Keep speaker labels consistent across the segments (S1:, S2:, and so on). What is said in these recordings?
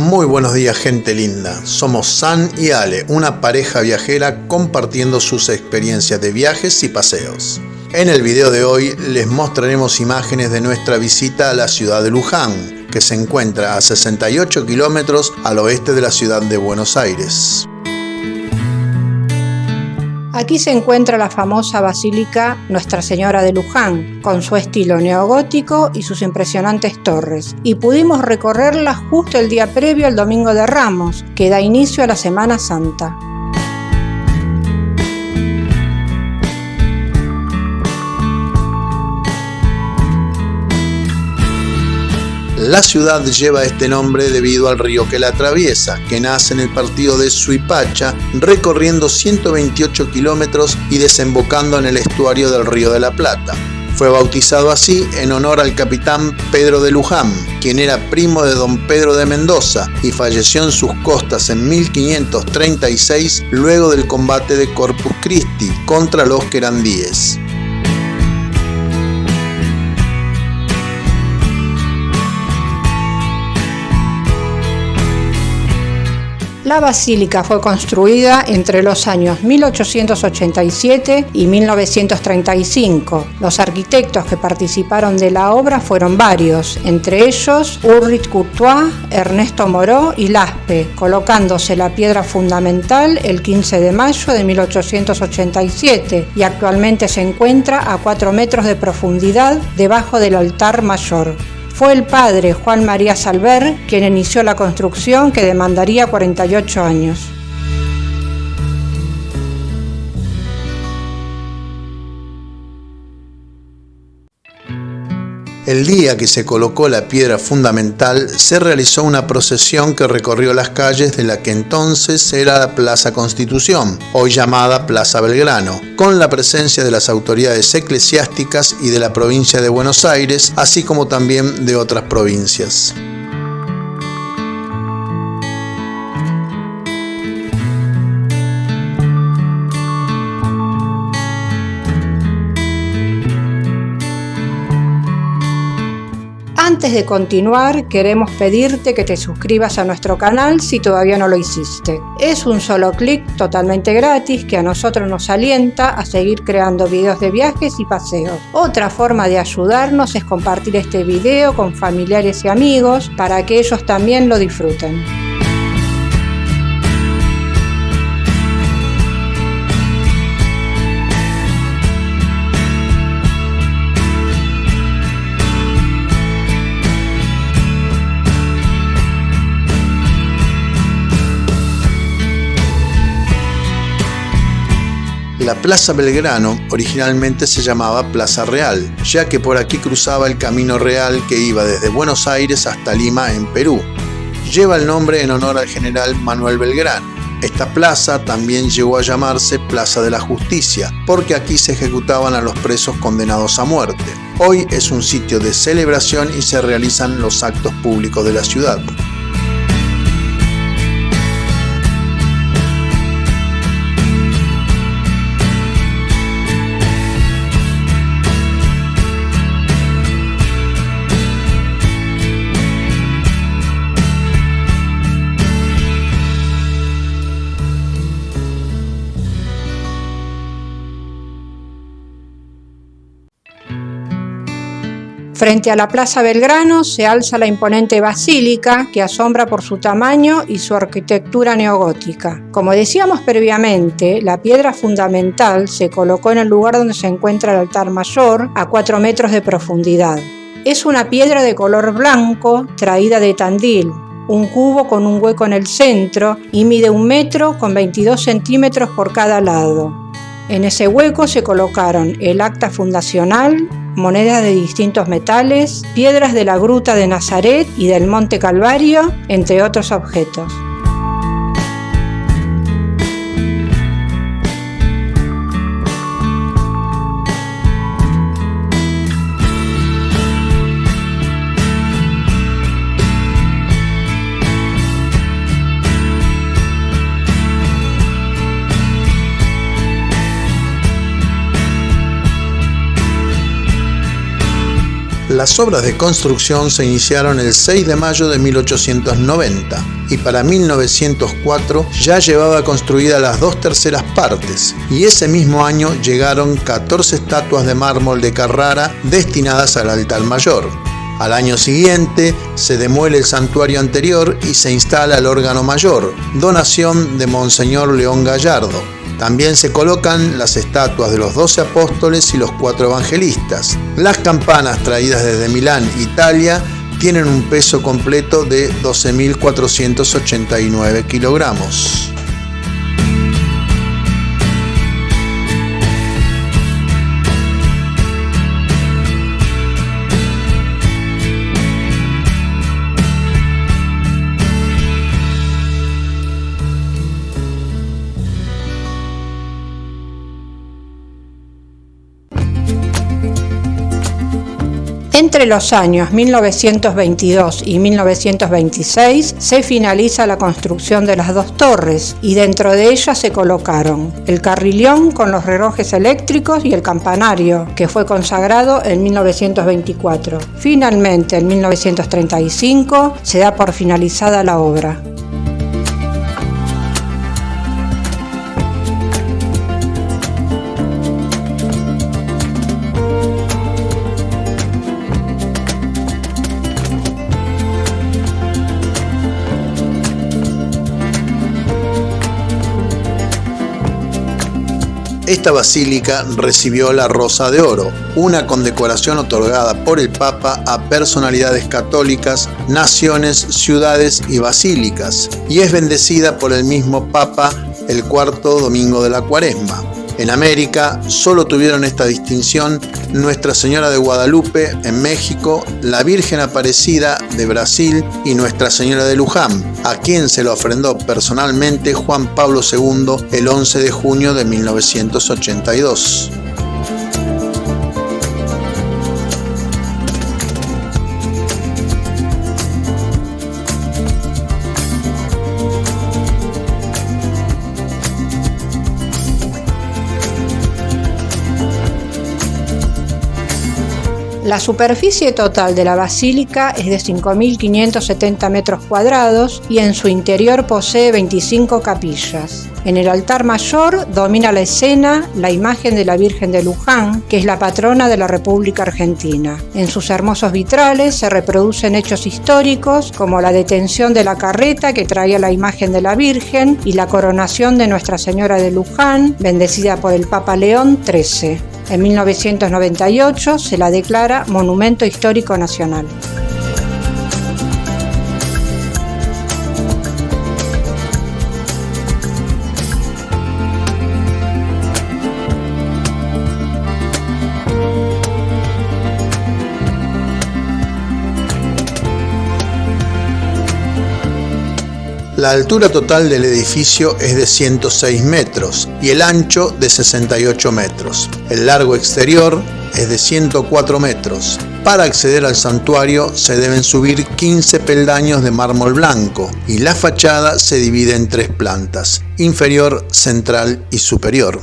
S1: Muy buenos días, gente linda. Somos San y Ale, una pareja viajera compartiendo sus experiencias de viajes y paseos. En el video de hoy les mostraremos imágenes de nuestra visita a la ciudad de Luján, que se encuentra a 68 kilómetros al oeste de la ciudad de Buenos Aires.
S2: Aquí se encuentra la famosa Basílica Nuestra Señora de Luján, con su estilo neogótico y sus impresionantes torres, y pudimos recorrerla justo el día previo al Domingo de Ramos, que da inicio a la Semana Santa.
S1: La ciudad lleva este nombre debido al río que la atraviesa, que nace en el partido de Suipacha, recorriendo 128 kilómetros y desembocando en el estuario del Río de la Plata. Fue bautizado así en honor al capitán Pedro de Luján, quien era primo de don Pedro de Mendoza y falleció en sus costas en 1536 luego del combate de Corpus Christi contra los querandíes.
S2: La basílica fue construida entre los años 1887 y 1935. Los arquitectos que participaron de la obra fueron varios, entre ellos Ulrich Courtois, Ernesto Moró y Laspe, colocándose la piedra fundamental el 15 de mayo de 1887 y actualmente se encuentra a 4 metros de profundidad debajo del altar mayor. Fue el padre Juan María Salver quien inició la construcción, que demandaría 48 años.
S1: El día que se colocó la piedra fundamental, se realizó una procesión que recorrió las calles de la que entonces era la Plaza Constitución, hoy llamada Plaza Belgrano, con la presencia de las autoridades eclesiásticas y de la provincia de Buenos Aires, así como también de otras provincias.
S2: Antes de continuar, queremos pedirte que te suscribas a nuestro canal si todavía no lo hiciste. Es un solo clic totalmente gratis que a nosotros nos alienta a seguir creando videos de viajes y paseos. Otra forma de ayudarnos es compartir este video con familiares y amigos para que ellos también lo disfruten.
S1: La Plaza Belgrano originalmente se llamaba Plaza Real, ya que por aquí cruzaba el Camino Real que iba desde Buenos Aires hasta Lima, en Perú. Lleva el nombre en honor al general Manuel Belgrano. Esta plaza también llegó a llamarse Plaza de la Justicia, porque aquí se ejecutaban a los presos condenados a muerte. Hoy es un sitio de celebración y se realizan los actos públicos de la ciudad.
S2: Frente a la Plaza Belgrano se alza la imponente basílica que asombra por su tamaño y su arquitectura neogótica. Como decíamos previamente, la piedra fundamental se colocó en el lugar donde se encuentra el altar mayor, a 4 metros de profundidad. Es una piedra de color blanco traída de Tandil, un cubo con un hueco en el centro y mide 1 metro con 22 centímetros por cada lado. En ese hueco se colocaron el acta fundacional, monedas de distintos metales, piedras de la Gruta de Nazaret y del Monte Calvario, entre otros objetos.
S1: Las obras de construcción se iniciaron el 6 de mayo de 1890 y para 1904 ya llevaba construidas las 2/3 partes, y ese mismo año llegaron 14 estatuas de mármol de Carrara destinadas al altar mayor. Al año siguiente se demuele el santuario anterior y se instala el órgano mayor, donación de Monseñor León Gallardo. También se colocan las estatuas de los 12 apóstoles y los 4 evangelistas. Las campanas traídas desde Milán, Italia, tienen un peso completo de 12.489 kilogramos.
S2: Entre los años 1922 y 1926 se finaliza la construcción de las 2 torres y dentro de ellas se colocaron el carrillón con los relojes eléctricos y el campanario, que fue consagrado en 1924. Finalmente, en 1935 se da por finalizada la obra.
S1: Esta basílica recibió la Rosa de Oro, una condecoración otorgada por el Papa a personalidades católicas, naciones, ciudades y basílicas, y es bendecida por el mismo Papa el 4º domingo de la Cuaresma. En América solo tuvieron esta distinción Nuestra Señora de Guadalupe en México, la Virgen Aparecida de Brasil y Nuestra Señora de Luján, a quien se lo ofrendó personalmente Juan Pablo II el 11 de junio de 1982.
S2: La superficie total de la basílica es de 5.570 metros cuadrados y en su interior posee 25 capillas. En el altar mayor domina la escena la imagen de la Virgen de Luján, que es la patrona de la República Argentina. En sus hermosos vitrales se reproducen hechos históricos como la detención de la carreta que traía la imagen de la Virgen y la coronación de Nuestra Señora de Luján, bendecida por el Papa León XIII. En 1998 se la declara Monumento Histórico Nacional.
S1: La altura total del edificio es de 106 metros y el ancho de 68 metros. El largo exterior es de 104 metros. Para acceder al santuario se deben subir 15 peldaños de mármol blanco y la fachada se divide en 3 plantas, inferior, central y superior.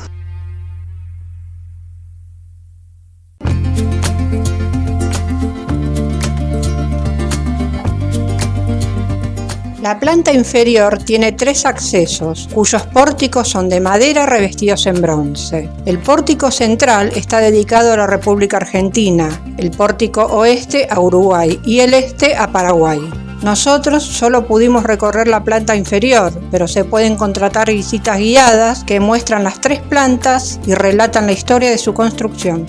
S2: La planta inferior tiene 3 accesos, cuyos pórticos son de madera revestidos en bronce. El pórtico central está dedicado a la República Argentina, el pórtico oeste a Uruguay y el este a Paraguay. Nosotros solo pudimos recorrer la planta inferior, pero se pueden contratar visitas guiadas que muestran las 3 plantas y relatan la historia de su construcción.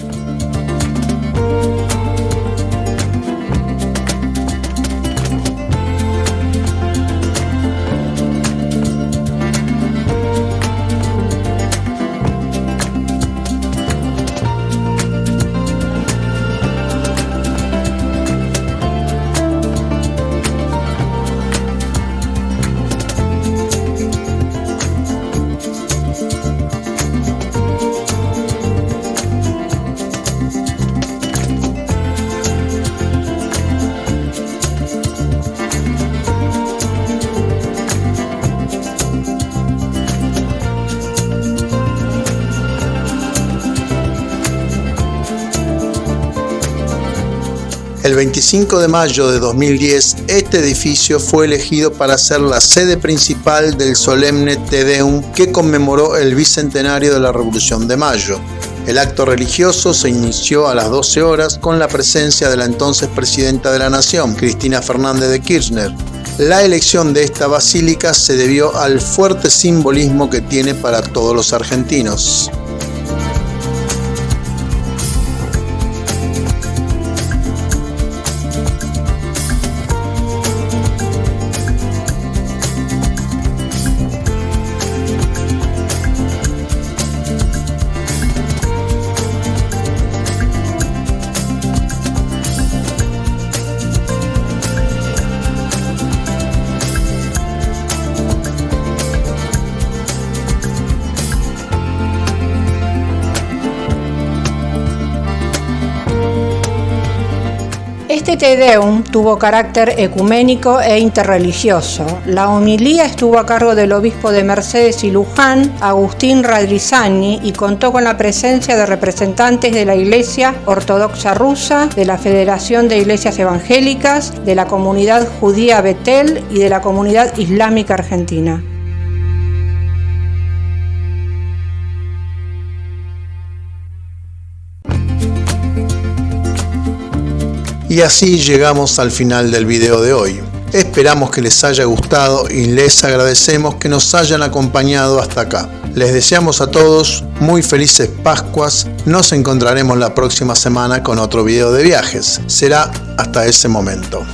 S1: El 25 de mayo de 2010, este edificio fue elegido para ser la sede principal del solemne Te Deum que conmemoró el bicentenario de la Revolución de Mayo. El acto religioso se inició a las 12 horas con la presencia de la entonces presidenta de la Nación, Cristina Fernández de Kirchner. La elección de esta basílica se debió al fuerte simbolismo que tiene para todos los argentinos.
S2: Este Te Deum tuvo carácter ecuménico e interreligioso. La homilía estuvo a cargo del obispo de Mercedes y Luján, Agustín Radrizzani, y contó con la presencia de representantes de la Iglesia Ortodoxa Rusa, de la Federación de Iglesias Evangélicas, de la Comunidad Judía Betel y de la Comunidad Islámica Argentina.
S1: Y así llegamos al final del video de hoy. Esperamos que les haya gustado y les agradecemos que nos hayan acompañado hasta acá. Les deseamos a todos muy felices Pascuas. Nos encontraremos la próxima semana con otro video de viajes. Será hasta ese momento.